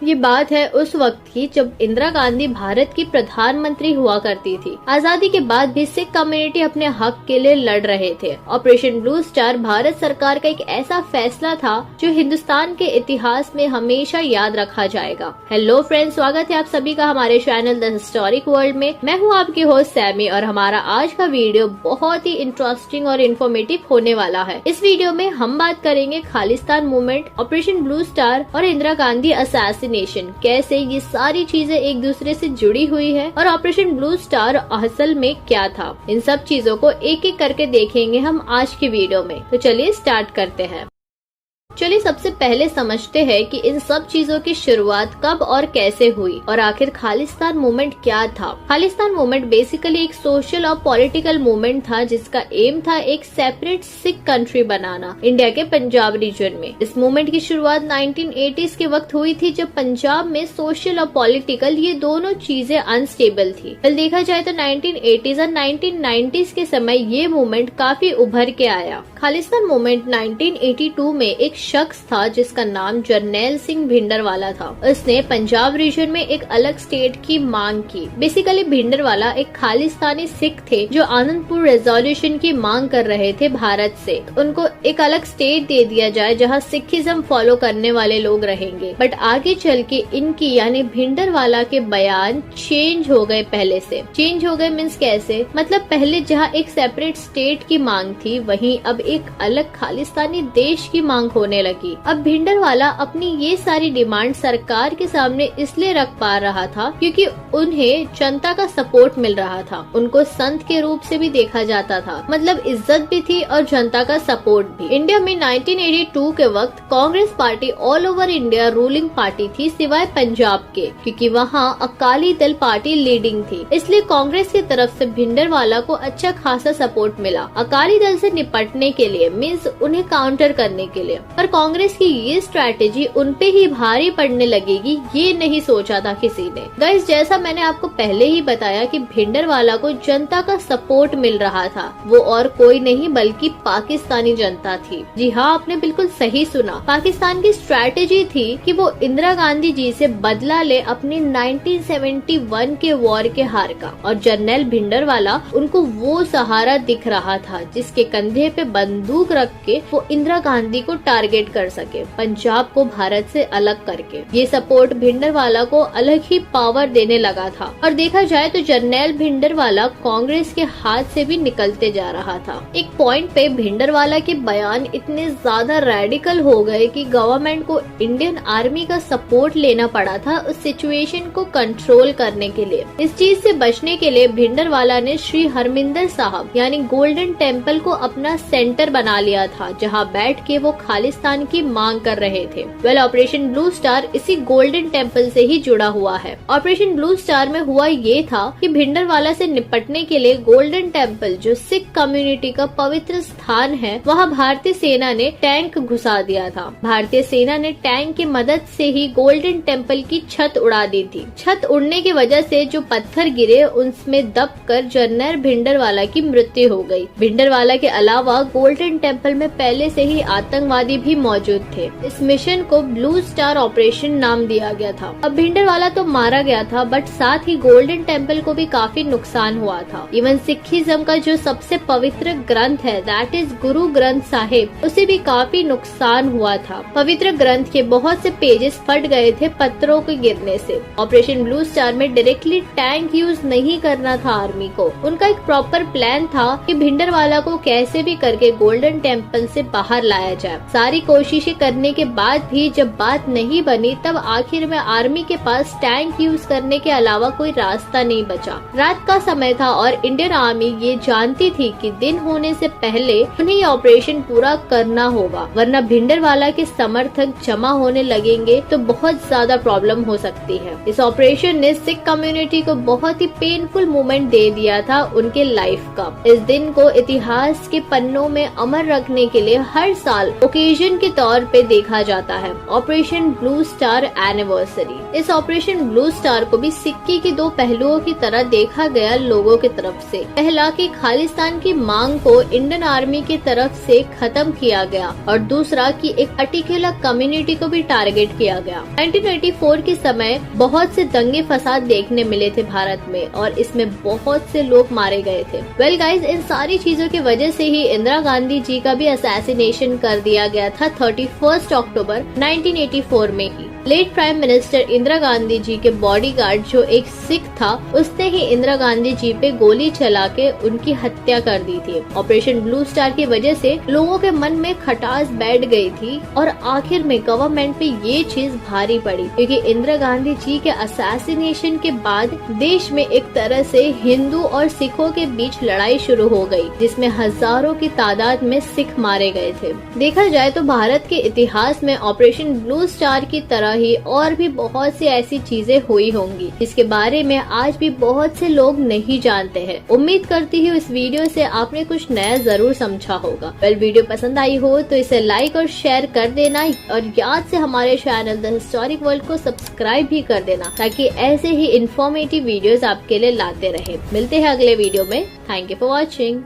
ये बात है उस वक्त की जब इंदिरा गांधी भारत की प्रधानमंत्री हुआ करती थी। आजादी के बाद भी सिख कम्युनिटी अपने हक के लिए लड़ रहे थे। ऑपरेशन ब्लू स्टार भारत सरकार का एक ऐसा फैसला था जो हिंदुस्तान के इतिहास में हमेशा याद रखा जाएगा। हेलो फ्रेंड्स, स्वागत है आप सभी का हमारे चैनल द हिस्टोरिक वर्ल्ड में। मैं हूँ आपकी होस्ट सैमी और हमारा आज का वीडियो बहुत ही इंटरेस्टिंग और इन्फॉर्मेटिव होने वाला है। इस वीडियो में हम बात करेंगे Khalistan movement, operation blue star और इंदिरा गांधी असैसिनेशन, कैसे ये सारी चीजें एक दूसरे से जुड़ी हुई है और ऑपरेशन ब्लू स्टार असल में क्या था। इन सब चीजों को एक एक करके देखेंगे हम आज की वीडियो में। तो चलिए स्टार्ट करते हैं। चलिए सबसे पहले समझते हैं कि इन सब चीजों की शुरुआत कब और कैसे हुई और आखिर खालिस्तान मूवमेंट क्या था। खालिस्तान मूवमेंट बेसिकली एक सोशल और पॉलिटिकल मूवमेंट था जिसका एम था एक सेपरेट सिख कंट्री बनाना इंडिया के पंजाब रीजन में। इस मूवमेंट की शुरुआत 1980s के वक्त हुई थी जब पंजाब में सोशल और पॉलिटिकल ये दोनों चीजें अनस्टेबल थी। कल देखा जाए तो 1980s और 1990s के समय ये मूवमेंट काफी उभर के आया। खालिस्तान मूवमेंट 1982 में एक शख्स था जिसका नाम जरनैल सिंह भिंडरवाला था। उसने पंजाब रीजन में एक अलग स्टेट की मांग की। बेसिकली भिंडरवाला एक खालिस्तानी सिख थे जो आनंदपुर रेजोल्यूशन की मांग कर रहे थे भारत से। उनको एक अलग स्टेट दे दिया जाए जहां सिखिज्म फॉलो करने वाले लोग रहेंगे। बट आगे चल के इनकी यानी भिंडरवाला के बयान चेंज हो गए। पहले से चेंज हो गए मीन्स कैसे, मतलब पहले जहाँ एक सेपरेट स्टेट की मांग थी वहीं अब एक अलग खालिस्तानी देश की मांग होने लगी। अब भिंडरवाला अपनी ये सारी डिमांड सरकार के सामने इसलिए रख पा रहा था क्योंकि उन्हें जनता का सपोर्ट मिल रहा था। उनको संत के रूप से भी देखा जाता था, मतलब इज्जत भी थी और जनता का सपोर्ट भी। इंडिया में 1982 के वक्त Congress party all over India ruling party थी सिवाय पंजाब के, क्योंकि वहाँ अकाली दल पार्टी लीडिंग थी। इसलिए कांग्रेस की तरफ से भिंडरवाला को अच्छा खासा सपोर्ट मिला अकाली दल से निपटने के लिए, मीन्स उन्हें काउंटर करने के लिए। पर कांग्रेस की ये स्ट्रैटेजी उनपे ही भारी पड़ने लगेगी ये नहीं सोचा था किसी ने। गाइस, जैसा मैंने आपको पहले ही बताया कि भिंडरवाला को जनता का सपोर्ट मिल रहा था, वो और कोई नहीं बल्कि पाकिस्तानी जनता थी। जी हाँ, आपने बिल्कुल सही सुना। पाकिस्तान की स्ट्रैटेजी थी कि वो इंदिरा गांधी जी से बदला ले अपने 1971 के वॉर के हार का, और जनरल भिंडरवाला उनको वो सहारा दिख रहा था जिसके कंधे पे बंदूक रख के वो इंदिरा गांधी को टारगेट कर सके, पंजाब को भारत से अलग करके। ये सपोर्ट भिंडरवाला को अलग ही पावर देने लगा था। और देखा जाए तो जरनैल भिंडरवाला कांग्रेस के हाथ से भी निकलते जा रहा था। एक पॉइंट पे भिंडरवाला के बयान इतने ज्यादा रेडिकल हो गए कि गवर्नमेंट को इंडियन आर्मी का सपोर्ट लेना पड़ा था उस सिचुएशन को कंट्रोल करने के लिए। इस चीज से बचने के लिए भिंडरवाला ने श्री हरमिंदर साहब यानी गोल्डन टेम्पल को अपना सेंटर बना लिया था जहाँ बैठ के वो खालिस्तान की मांग कर रहे थे। ऑपरेशन ब्लू स्टार इसी गोल्डन टेम्पल से ही जुड़ा हुआ है। ऑपरेशन ब्लू स्टार में हुआ ये था कि भिंडरवाला से निपटने के लिए गोल्डन टेम्पल जो सिख कम्युनिटी का पवित्र स्थान है वहाँ भारतीय सेना ने टैंक घुसा दिया था। भारतीय सेना ने टैंक की मदद से ही गोल्डन टेम्पल की छत उड़ा दी थी। छत उड़ने की वजह से जो पत्थर गिरे उनमें दबकर जनरल भिंडरवाला की मृत्यु हो गई। भिंडरवाला के अलावा गोल्डन टेम्पल में पहले से ही आतंकवादी भी मौजूद थे। इस मिशन को ब्लू स्टार ऑपरेशन नाम दिया गया था। अब भिंडरवाला तो मारा गया था बट साथ ही गोल्डन टेम्पल को भी काफी नुकसान हुआ था। इवन सिखिज्म का जो सबसे पवित्र ग्रंथ है दैट इज गुरु ग्रंथ साहिब, उसे भी काफी नुकसान हुआ था। पवित्र ग्रंथ के बहुत से पेजेस फट गए थे पत्थरों के गिरने से। ऑपरेशन ब्लू स्टार में डायरेक्टली टैंक यूज नहीं करना था आर्मी को। उनका एक प्रॉपर प्लान था कि भिंडरवाला को कैसे भी करके गोल्डन टेम्पल से बाहर लाया जाए। सारी कोशिशें करने के बाद भी जब बात नहीं बनी तब आखिर में आर्मी के पास टैंक यूज करने के अलावा कोई रास्ता नहीं बचा। रात का समय था और इंडियन आर्मी ये जानती थी कि दिन होने से पहले उन्हें ये ऑपरेशन पूरा करना होगा, वरना भिंडरवाला के समर्थक जमा होने लगेंगे तो बहुत ज्यादा प्रॉब्लम हो सकती है। इस ऑपरेशन ने सिख कम्युनिटी को बहुत ही पेनफुल मोमेंट दे दिया था उनके लाइफ का। इस दिन को इतिहास के पन्नों में अमर रखने के लिए हर साल ओकेजन विजन के तौर पे देखा जाता है। Operation blue star anniversary. इस ऑपरेशन ब्लू स्टार को भी सिक्के के दो पहलुओं की तरह देखा गया लोगों की तरफ से। पहला कि खालिस्तान की मांग को इंडियन आर्मी की तरफ से खत्म किया गया और दूसरा कि एक पर्टिकुलर कम्युनिटी को भी टारगेट किया गया। 1984 के समय बहुत से दंगे फसाद देखने मिले थे भारत में और इसमें बहुत से लोग मारे गए थे। वेल गाइज, इन सारी चीजों की वजह से ही इंदिरा गांधी जी का भी असैसिनेशन कर दिया गया था 31 अक्टूबर 1984 में ही। Late prime minister Indira Gandhi ji के बॉडीगार्ड जो एक सिख था, उसने ही इंदिरा गांधी जी पे गोली चला के उनकी हत्या कर दी थी। ऑपरेशन ब्लू स्टार की वजह से लोगों के मन में खटास बैठ गई थी और आखिर में गवर्नमेंट पे ये चीज भारी पड़ी, क्योंकि इंदिरा गांधी जी के असैसिनेशन के बाद देश में एक तरह से हिंदू और सिखों के बीच लड़ाई शुरू हो गई, जिसमें हजारों की तादाद में सिख मारे गए थे। देखा जाए तो भारत के इतिहास में ऑपरेशन ब्लू स्टार की तरह ही और भी बहुत सी ऐसी चीजें हुई होंगी जिसके बारे में आज भी बहुत से लोग नहीं जानते हैं। उम्मीद करती हूँ इस वीडियो से आपने कुछ नया जरूर समझा होगा। वीडियो पसंद आई हो तो इसे लाइक और शेयर कर देना और याद से हमारे चैनल द हिस्टोरिक वर्ल्ड को सब्सक्राइब भी कर देना, ताकि ऐसे ही इंफॉर्मेटिव वीडियोस आपके लिए लाते रहे। मिलते हैं अगले वीडियो में। Thank you for watching.